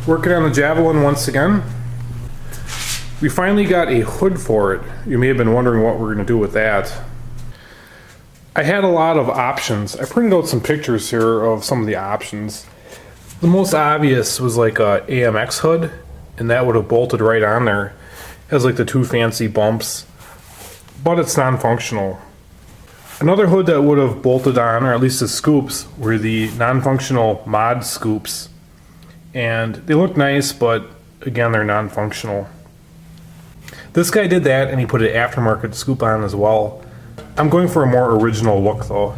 Working on the Javelin once again. We finally got a hood for it. You may have been wondering what we're going to do with that. I had a lot of options. I printed out some pictures here of some of the options. The most obvious was like a AMX hood, and that would have bolted right on there. It has like the two fancy bumps, but it's non-functional. Another hood that would have bolted on, or at least the scoops, were the non-functional mod scoops. And they look nice, but again, they're non-functional. This guy did that, and he put an aftermarket scoop on as well. I'm going for a more original look though.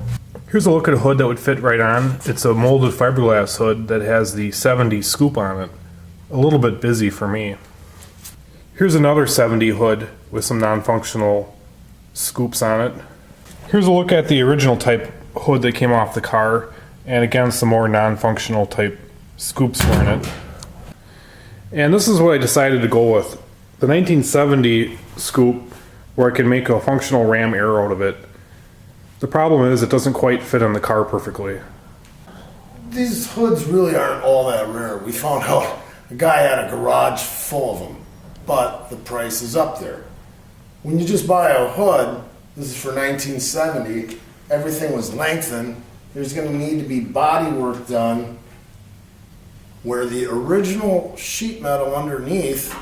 Here's a look at a hood that would fit right on. It's a molded fiberglass hood that has the 70 scoop on it. A little bit busy for me. Here's another 70 hood with some non-functional scoops on it. Here's a look at the original type hood that came off the car, and again some more non-functional type scoops were in it. And this is what I decided to go with. The 1970 scoop, where I can make a functional ram air out of it. The problem is it doesn't quite fit in the car perfectly. These hoods really aren't all that rare. We found out a guy had a garage full of them, but the price is up there. When you just buy a hood, this is for 1970, everything was lengthened. There's going to need to be body work done where the original sheet metal underneath,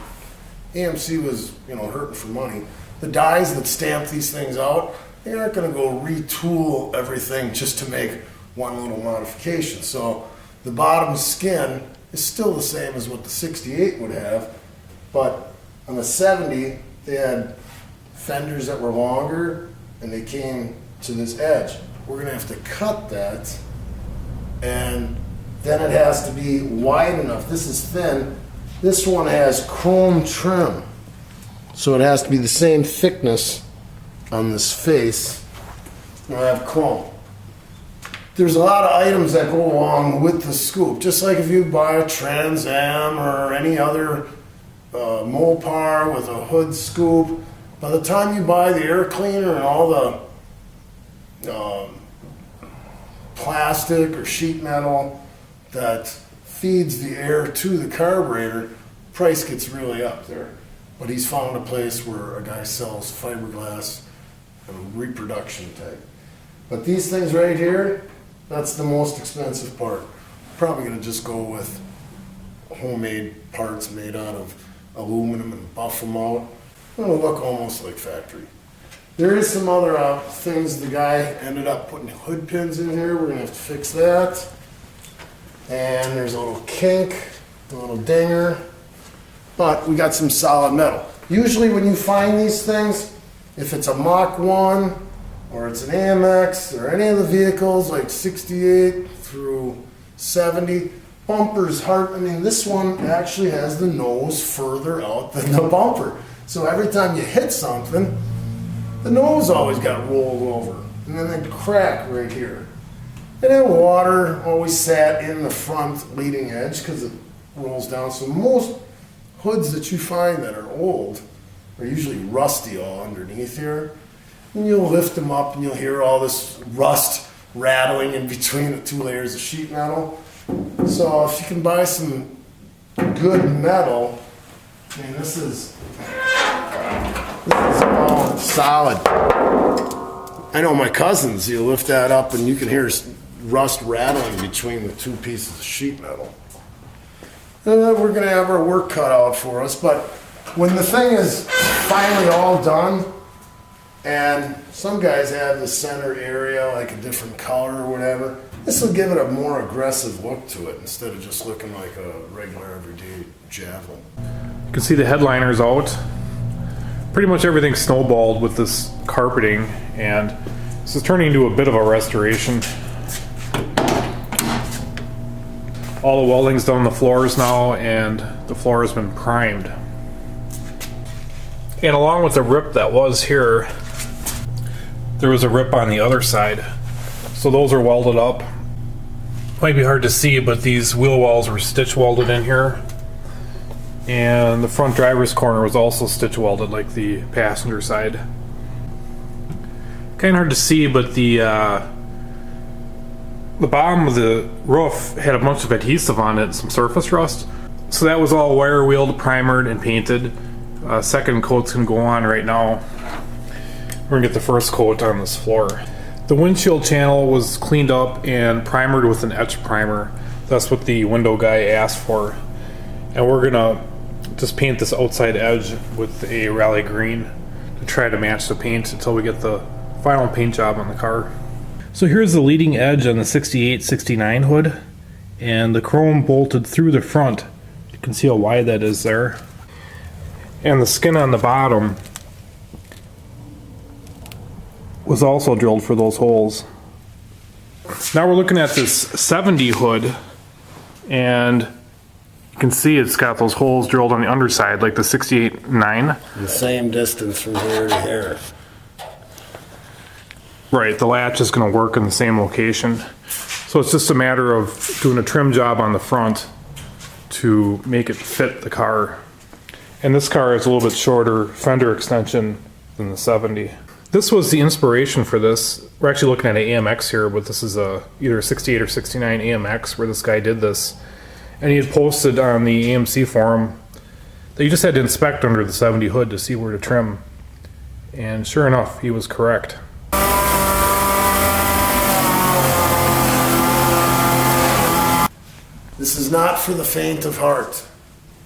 AMC was, hurting for money. The dies that stamp these things out, they aren't going to go retool everything just to make one little modification. So the bottom skin is still the same as what the 68 would have, but on the 70, they had fenders that were longer and they came to this edge. We're going to have to cut that, and then it has to be wide enough. This is thin. This one has chrome trim, so it has to be the same thickness on this face. I have chrome. There's a lot of items that go along with the scoop. Just like if you buy a Trans Am or any other Mopar with a hood scoop, by the time you buy the air cleaner and all the plastic or sheet metal that feeds the air to the carburetor, price gets really up there. But he's found a place where a guy sells fiberglass and reproduction type. But these things right here, that's the most expensive part. Probably gonna just go with homemade parts made out of aluminum and buff them out. It'll look almost like factory. There is some other things. The guy ended up putting hood pins in here. We're gonna have to fix that. And there's a little kink, a little dinger. But we got some solid metal. Usually when you find these things, if it's a Mach 1 or it's an AMX or any of the vehicles like 68 through 70, bumpers hard. I mean, this one actually has the nose further out than the bumper. So every time you hit something, the nose always got rolled over. And then they'd crack right here. And then water always sat in the front leading edge because it rolls down. So most hoods that you find that are old are usually rusty all underneath here. And you'll lift them up and you'll hear all this rust rattling in between the two layers of sheet metal. So if you can buy some good metal, I mean, this is all solid. I know my cousins, you lift that up and you can hear rust rattling between the two pieces of sheet metal. And then we're going to have our work cut out for us, but when the thing is finally all done, and some guys have the center area like a different color or whatever, this will give it a more aggressive look to it instead of just looking like a regular everyday Javelin. You can see the headliner's out. Pretty much everything's snowballed with this carpeting, and this is turning into a bit of a restoration. All the welding's done on the floors now, and the floor has been primed. And along with the rip that was here, there was a rip on the other side. So those are welded up. Might be hard to see, but these wheel wells were stitch welded in here. And the front driver's corner was also stitch welded like the passenger side. Kind of hard to see, but the bottom of the roof had a bunch of adhesive on it, some surface rust. So that was all wire wheeled, primered, and painted. Second coat's gonna go on right now. We're gonna get the first coat on this floor. The windshield channel was cleaned up and primered with an etch primer. That's what the window guy asked for. And we're gonna just paint this outside edge with a rally green to try to match the paint until we get the final paint job on the car. So here's the leading edge on the 68-69 hood, and the chrome bolted through the front. You can see how wide that is there. And the skin on the bottom was also drilled for those holes. Now we're looking at this 70 hood, and you can see it's got those holes drilled on the underside like the 68-9. The same distance from here to here. Right, the latch is going to work in the same location. So it's just a matter of doing a trim job on the front to make it fit the car. And this car is a little bit shorter fender extension than the 70. This was the inspiration for this. We're actually looking at an AMX here, but this is either a 68 or 69 AMX where this guy did this. And he had posted on the AMC forum that you just had to inspect under the 70 hood to see where to trim. And sure enough, he was correct. This is not for the faint of heart.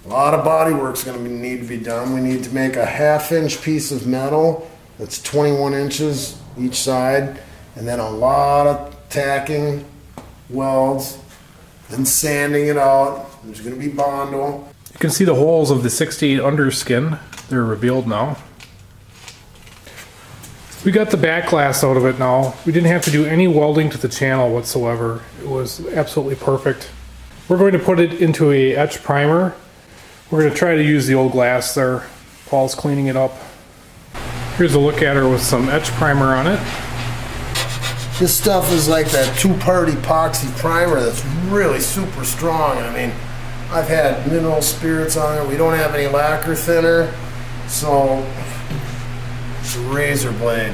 A lot of body work's going to need to be done. We need to make a 1/2-inch piece of metal that's 21 inches each side, and then a lot of tacking welds, then sanding it out. There's going to be Bondo. You can see the holes of the 68 underskin. They're revealed now. We got the back glass out of it now. We didn't have to do any welding to the channel whatsoever. It was absolutely perfect. We're going to put it into a etch primer. We're going to try to use the old glass there. Paul's cleaning it up. Here's a look at her with some etch primer on it. This stuff is like that two-part epoxy primer that's really super strong. I mean, I've had mineral spirits on it. We don't have any lacquer thinner, so it's a razor blade.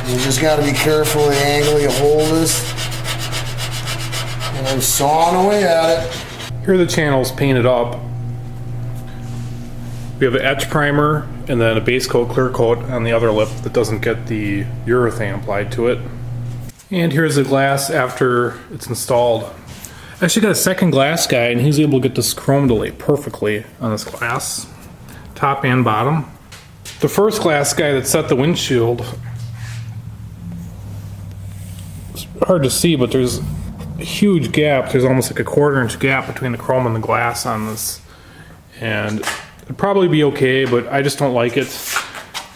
You just got to be careful of the angle you hold this. And I'm sawing away at it. Here are the channels painted up. We have an etch primer and then a base coat, clear coat on the other lip that doesn't get the urethane applied to it. And here's the glass after it's installed. I actually got a second glass guy and he's able to get this chrome to lay perfectly on this glass, top and bottom. The first glass guy that set the windshield, it's hard to see, but there's a huge gap. There's almost like a 1/4-inch gap between the chrome and the glass on this, and it'd probably be okay, but I just don't like it.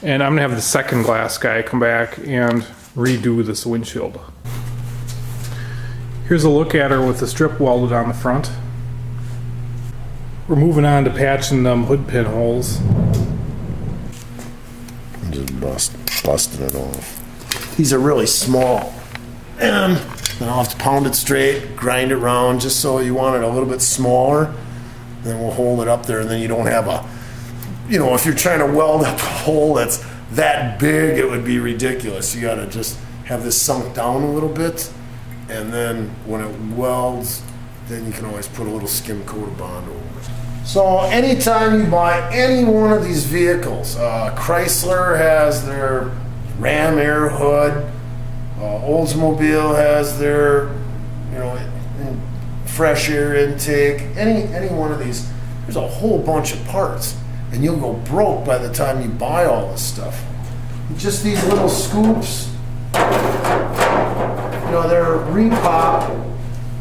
And I'm gonna have the second glass guy come back and redo this windshield. Here's a look at her with the strip welded on the front. We're moving on to patching them hood pin holes. I'm just busting it off. These are really small, and then I'll have to pound it straight, grind it round, just so you want it a little bit smaller. Then we'll hold it up there, and then you don't have a, you know, if you're trying to weld up a hole that's that big, it would be ridiculous. You gotta just have this sunk down a little bit, and then when it welds, then you can always put a little skim coat of Bond over it. So anytime you buy any one of these vehicles, Chrysler has their Ram Air Hood, Oldsmobile has their, you know, fresh air intake, any one of these, there's a whole bunch of parts, and you'll go broke by the time you buy all this stuff. Just these little scoops, you know, they're repop,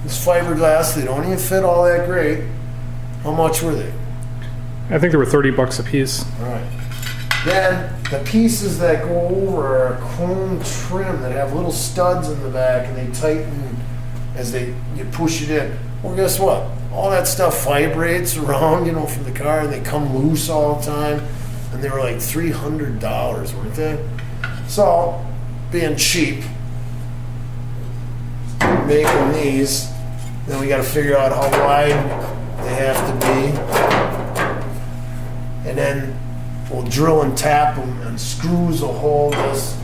this fiberglass, they don't even fit all that great. How much were they? I think they were 30 bucks a piece. All right. Then the pieces that go over are chrome trim that have little studs in the back, and they tighten as you push it in. Well, guess what? All that stuff vibrates around, you know, from the car, and they come loose all the time. And they were like $300, weren't they? So, being cheap, making these, then we got to figure out how wide they have to be, and then we'll drill and tap them, and screws will hold this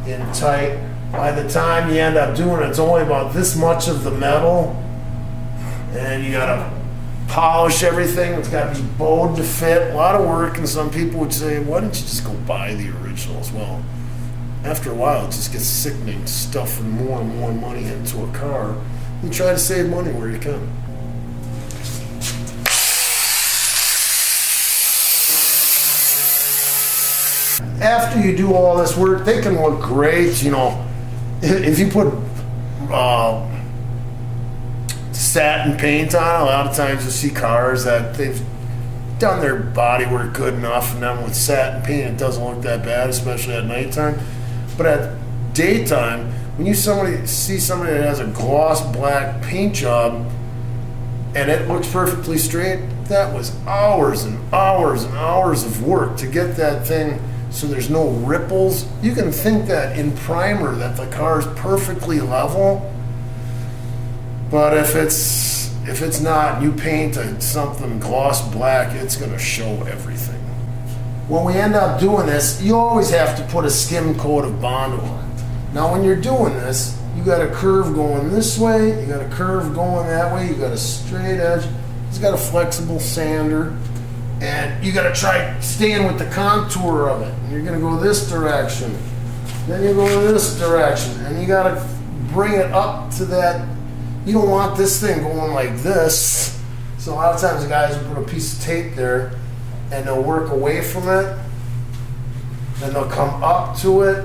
in tight. By the time you end up doing it, it's only about this much of the metal, and you gotta polish everything. It's got to be bowed to fit. A lot of work, and some people would say, why don't you just go buy the originals? Well, after a while, it just gets sickening stuffing more and more money into a car. You try to save money where you can. After you do all this work, they can look great. You know, if you put satin paint on, a lot of times you'll see cars that they've done their body work good enough, and then with satin paint, it doesn't look that bad, especially at nighttime. But at daytime, when you see somebody that has a gloss black paint job and it looks perfectly straight, that was hours and hours and hours of work to get that thing so there's no ripples. You can think that in primer that the car's perfectly level, but if it's not, you paint something gloss black, it's going to show everything. When we end up doing this, you always have to put a skim coat of Bondo on. Now when you're doing this, you got a curve going this way, you got a curve going that way, you got a straight edge, it's got a flexible sander, and you got to try staying with the contour of it. You're going to go this direction, then you go this direction, and you got to bring it up to that. You don't want this thing going like this. So a lot of times the guys will put a piece of tape there and they'll work away from it, then they'll come up to it.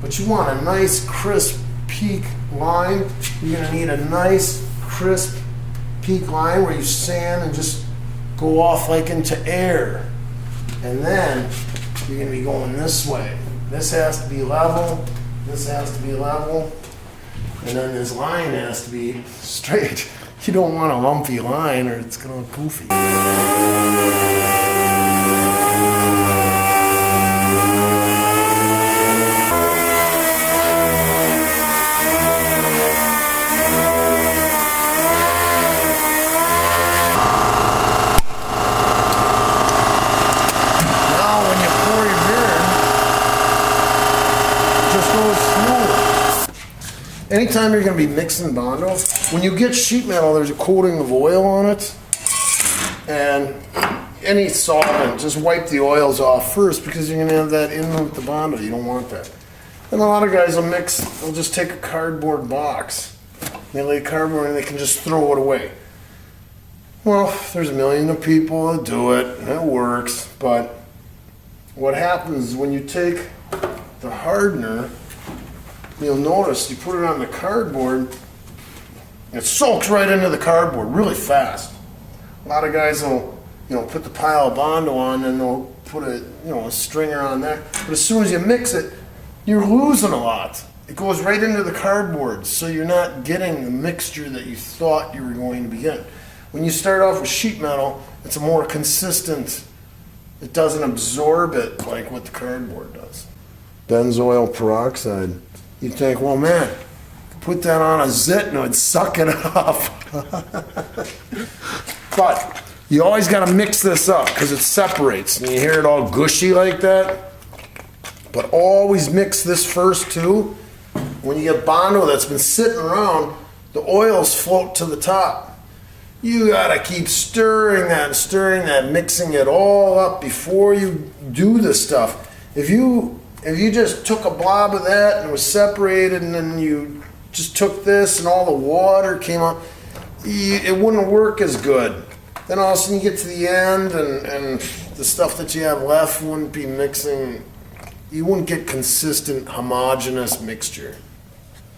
But you want a nice crisp peak line. You're going to need a nice crisp peak line where you sand and just go off like into air. And then you're going to be going this way. This has to be level, this has to be level, and then this line has to be straight. You don't want a lumpy line or it's going to look goofy. Anytime you're going to be mixing Bondo, when you get sheet metal, there's a coating of oil on it. And any solvent, just wipe the oils off first because you're going to have that in with the Bondo. You don't want that. And a lot of guys will mix, they'll just take a cardboard box. They lay cardboard and they can just throw it away. Well, there's a million of people that do it, and it works. But what happens is when you take the hardener, you'll notice you put it on the cardboard, it soaks right into the cardboard really fast. A lot of guys will, put the pile of Bondo on and they'll put a stringer on there. But as soon as you mix it, you're losing a lot. It goes right into the cardboard, so you're not getting the mixture that you thought you were going to be getting. When you start off with sheet metal, it's a more consistent, it doesn't absorb it like what the cardboard does. Benzoyl peroxide. You'd think, well, man, put that on a zit and it would suck it up. But you always got to mix this up because it separates. And you hear it all gushy like that. But always mix this first too. When you get Bondo that's been sitting around, the oils float to the top. You got to keep stirring that, mixing it all up before you do this stuff. If you just took a blob of that and it was separated and then you just took this and all the water came up, it wouldn't work as good. Then all of a sudden you get to the end and the stuff that you have left wouldn't be mixing. You wouldn't get consistent, homogeneous mixture.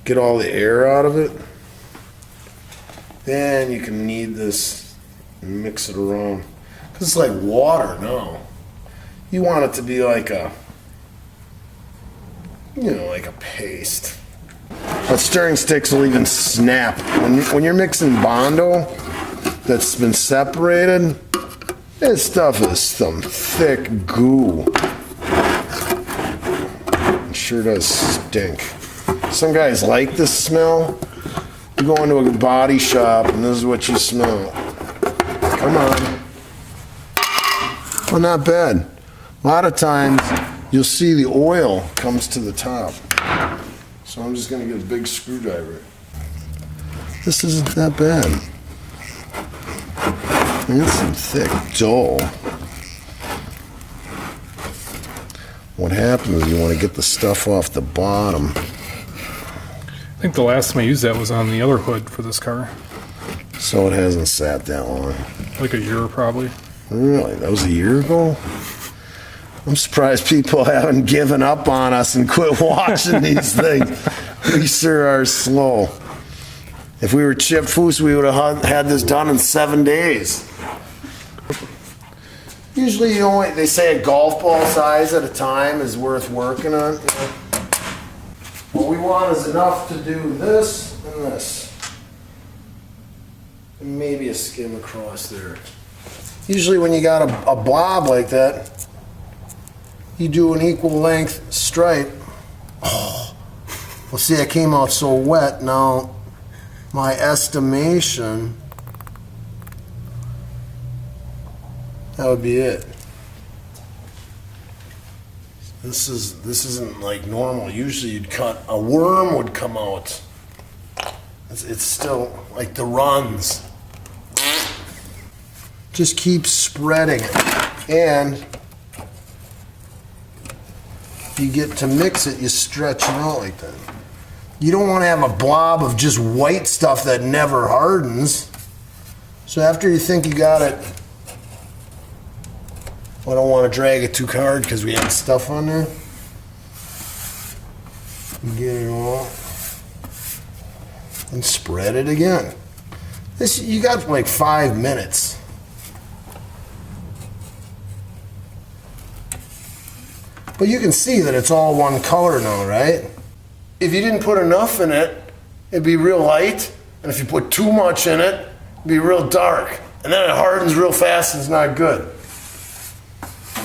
Get all the air out of it. Then you can knead this and mix it around. Because it's like water now. You want it to be like a paste. But stirring sticks will even snap. When you're mixing Bondo that's been separated, this stuff is some thick goo. It sure does stink. Some guys like this smell. You go into a body shop and this is what you smell. Come on. Well, not bad. A lot of times you'll see the oil comes to the top. So I'm just going to get a big screwdriver. This isn't that bad. That's some thick dough. What happens is you want to get the stuff off the bottom. I think the last time I used that was on the other hood for this car. So it hasn't sat that long. Like a year, probably. Really? That was a year ago? I'm surprised people haven't given up on us and quit watching these things. We sure are slow. If we were Chip Foose, we would have had this done in 7 days. Usually, they say a golf ball size at a time is worth working on. What we want is enough to do this and this. And maybe a skim across there. Usually when you got a blob like that, you do an equal length stripe. Oh, well, see, I came out so wet. Now, my estimation, that would be it. This isn't like normal. Usually you'd cut, a worm would come out. It's still like the runs. Just keep spreading it. And if you get to mix it, you stretch it out like that. You don't want to have a blob of just white stuff that never hardens. So after you think you got it, I don't want to drag it too hard because we have stuff on there. Get it all. And spread it again. This, you got like 5 minutes. But you can see that it's all one color now, right? If you didn't put enough in it, it'd be real light. And if you put too much in it, it'd be real dark. And then it hardens real fast and it's not good.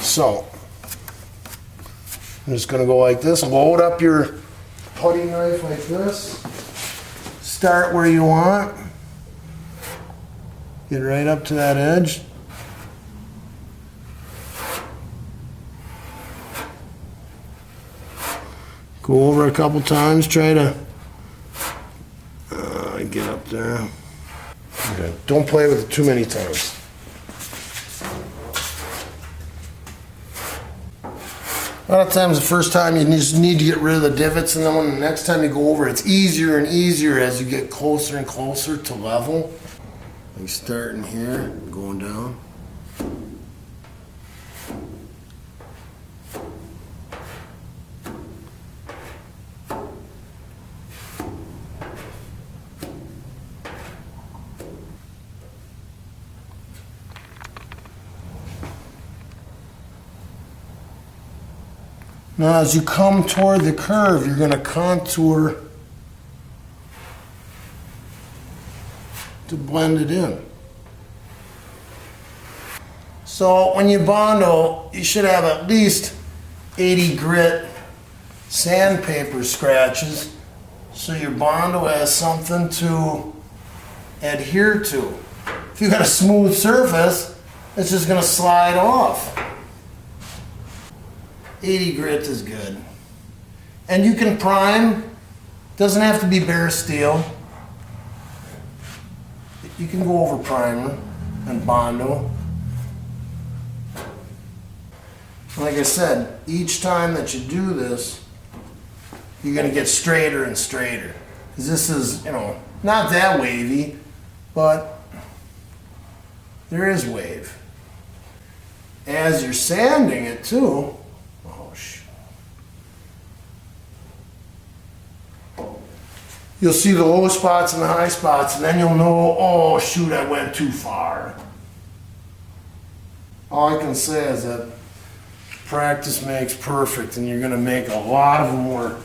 So, I'm just going to go like this. Load up your putty knife like this. Start where you want. Get right up to that edge. Go over a couple times. Try to get up there. Okay. Don't play with it too many times. A lot of times the first time you just need to get rid of the divots, and then when the next time you go over, it's easier and easier as you get closer and closer to level. Like starting here and going down. Now, as you come toward the curve, you're going to contour to blend it in. So when you Bondo, you should have at least 80 grit sandpaper scratches so your Bondo has something to adhere to. If you've got a smooth surface, it's just going to slide off. 80 grit is good. And you can prime. Doesn't have to be bare steel. You can go over primer and Bondo. Like I said, each time that you do this, you're going to get straighter and straighter. Because this is, not that wavy, but there is wave. As you're sanding it too, you'll see the low spots and the high spots, and then you'll know, oh shoot, I went too far. All I can say is that practice makes perfect, and you're going to make a lot of them work.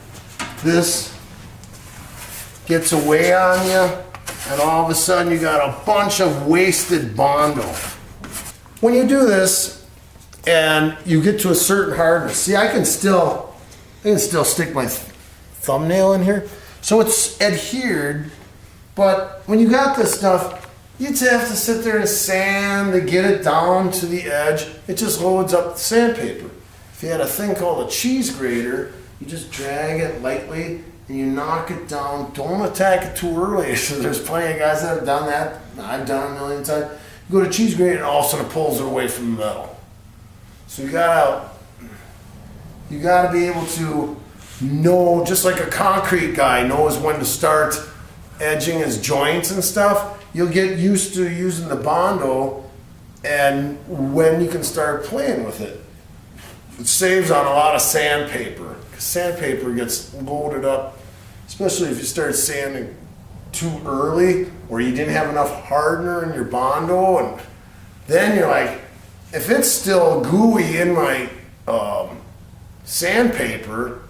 This gets away on you, and all of a sudden you got a bunch of wasted Bondo. When you do this, and you get to a certain hardness, see, I can still stick my thumbnail in here. So it's adhered, but when you got this stuff, you'd have to sit there and sand to get it down to the edge. It just loads up the sandpaper. If you had a thing called a cheese grater, you just drag it lightly and you knock it down. Don't attack it too early. So there's plenty of guys that have done that. I've done it a million times. You go to cheese grate and all of a sudden it pulls it away from the metal. So you gotta be able to know, just like a concrete guy knows when to start edging his joints and stuff, you'll get used to using the Bondo and when you can start playing with it. It saves on a lot of sandpaper, because sandpaper gets loaded up, especially if you start sanding too early or you didn't have enough hardener in your Bondo, and then you're like, if it's still gooey in my sandpaper,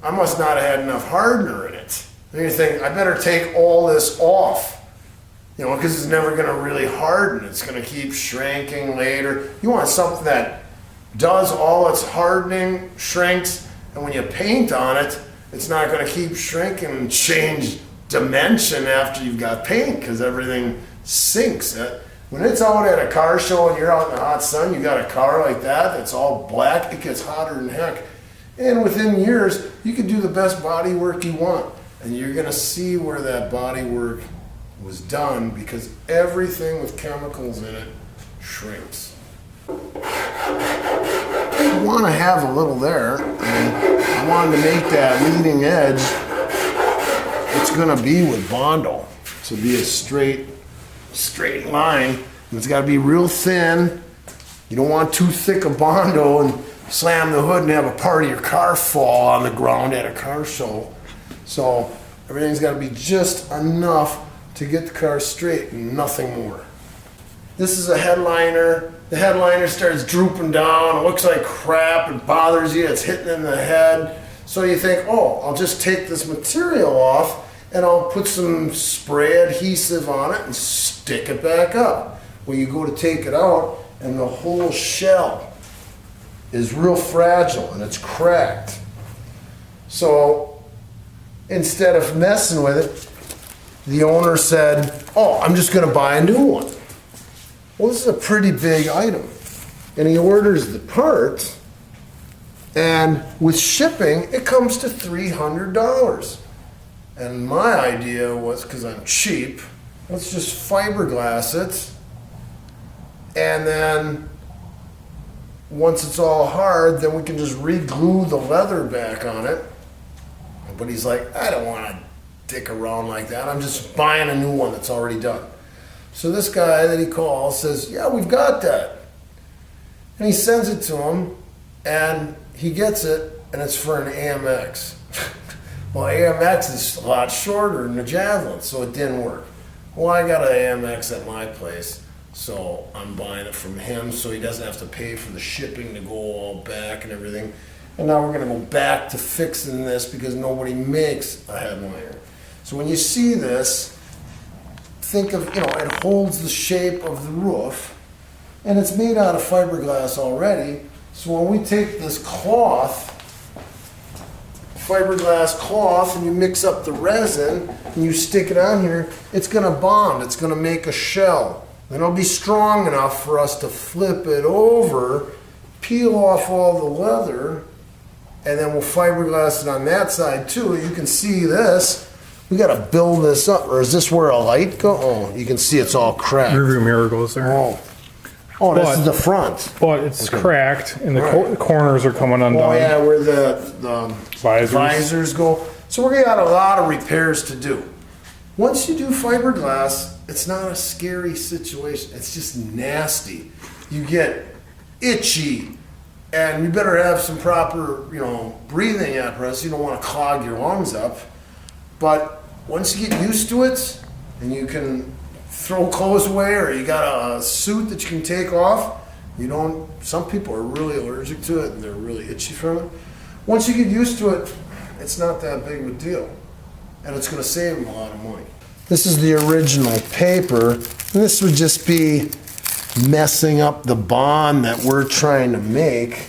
I must not have had enough hardener in it. And you think, I better take all this off, you know, because it's never going to really harden. It's going to keep shrinking later. You want something that does all its hardening, shrinks, and when you paint on it, it's not going to keep shrinking and change dimension after you've got paint, because everything sinks. When it's out at a car show and you're out in the hot sun, you got a car like that that's all black, it gets hotter than heck. And within years, you can do the best body work you want. And you're going to see where that body work was done, because everything with chemicals in it shrinks. You want to have a little there, and I wanted to make that leading edge, it's going to be with Bondo. So be a straight line, and it's got to be real thin. You don't want too thick a Bondo and slam the hood and have a part of your car fall on the ground at a car show. So everything's got to be just enough to get the car straight and nothing more. This is a headliner. The headliner starts drooping down. It looks like crap. It bothers you. It's hitting in the head. So you think, oh, I'll just take this material off and I'll put some spray adhesive on it and stick it back up. Well, you go to take it out and the whole shell is real fragile and it's cracked. So instead of messing with it, the owner said, oh, I'm just going to buy a new one. Well, this is a pretty big item. And he orders the part, and with shipping, it comes to $300. And my idea was, because I'm cheap, let's just fiberglass it, and then once it's all hard, then we can just re-glue the leather back on it. But he's like, I don't want to dick around like that. I'm just buying a new one that's already done. So this guy that he calls says, yeah, we've got that. And he sends it to him, and he gets it, and it's for an AMX. Well, AMX is a lot shorter than the Javelin, so it didn't work. Well, I got an AMX at my place, so I'm buying it from him so he doesn't have to pay for the shipping to go all back and everything. And now we're going to go back to fixing this because nobody makes a headliner. So when you see this, think of, it holds the shape of the roof, and it's made out of fiberglass already. So when we take this cloth, fiberglass cloth, and you mix up the resin and you stick it on here, it's going to bond. It's going to make a shell. And it'll be strong enough for us to flip it over, peel off all the leather, and then we'll fiberglass it on that side too. You can see this. We got to build this up. Or is this where a light goes? Oh, you can see it's all cracked. Rearview mirror goes there. Oh, this is the front. But it's cracked, and the corners are coming undone. Oh, yeah, where the visors go. So we got a lot of repairs to do. Once you do fiberglass, it's not a scary situation. It's just nasty. You get itchy, and you better have some proper, breathing apparatus. You don't want to clog your lungs up. But once you get used to it, and you can throw clothes away, or you got a suit that you can take off, some people are really allergic to it and they're really itchy from it. Once you get used to it, it's not that big of a deal. And it's going to save them a lot of money. This is the original paper. And this would just be messing up the bond that we're trying to make.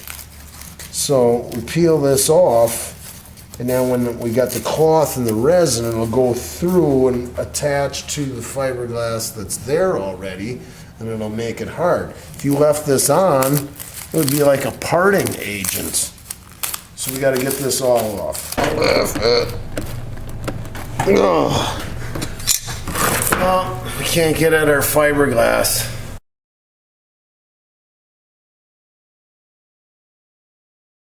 So we peel this off, and then when we got the cloth and the resin, it'll go through and attach to the fiberglass that's there already, and it'll make it hard. If you left this on, it would be like a parting agent. So we got to get this all off. Oh. Well, we can't get at our fiberglass.